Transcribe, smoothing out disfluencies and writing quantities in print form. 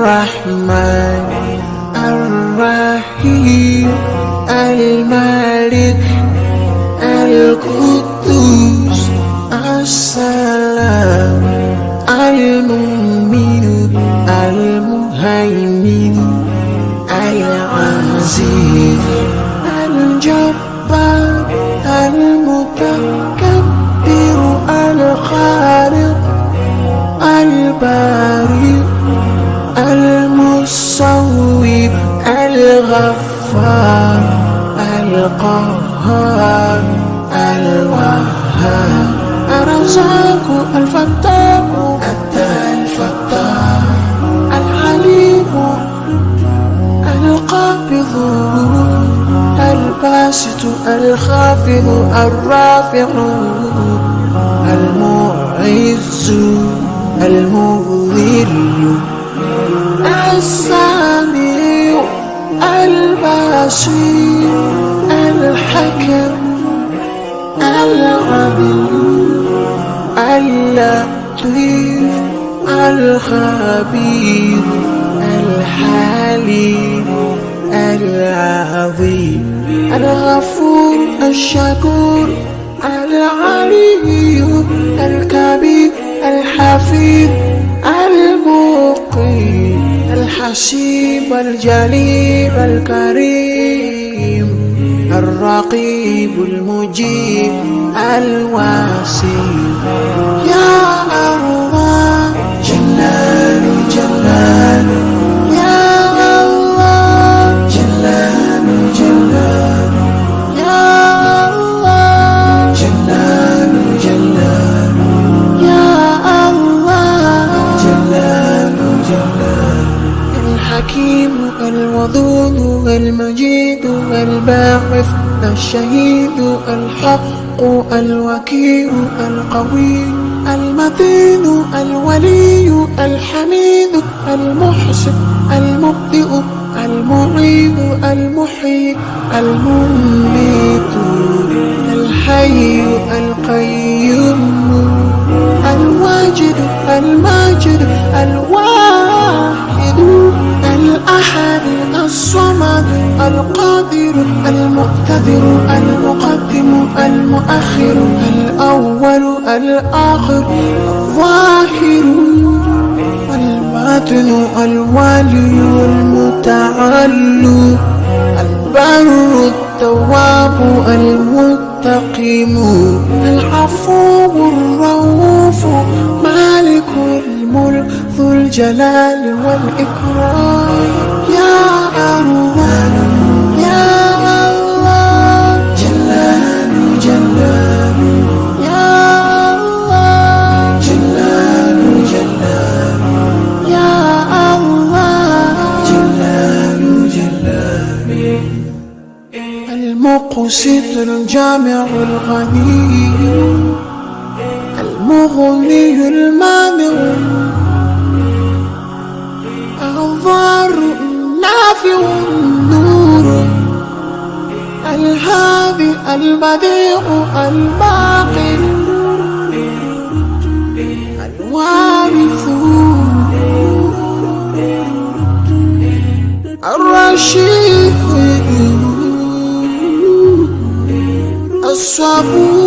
الرحمن الرحيم الملك القدوس السلام المؤمن المهيمن العزيز الجبار المتكبر الخالق البارئ المصور الغفار القهار الوهاب الرزاق الفتاح الفتاح العليم القابض الباسط الخافض الرافع المعز المذل السميع البصير الحكم العليم اللطيف الخبير الحليم العظيم الغفور الشكور العلي الكبير الحفيظ المقيم الحسيب الجليل الكريم الرقيب المجيب الواسع يا الله جلال جلال يا الله جلال جلال يا الله جلال جلال يا الله جلال جلال الحكيم الودود المجيد الباعث الشهيد الحق الوكيل القوي المتين الولي الحميد المحسن المبدئ المعيد المحيي المميت الحي القيوم الواجد الماجد الواحد الأحد الصمد القادر المقتدر المقدم المؤخر الأول الآخر الظاهر الباطن الوالي المتعالي البر التواب المتقيم العفو الرؤوف مالك الملك ذو الجلال والإكرام يا الله يا الله جلال جلال يا الله جلال جلال يا الله جلال جلال المقسط الجامع الغني المغني المانع الضار النافع النور الهادي البديع الباقي الوارث الرشيد الصبور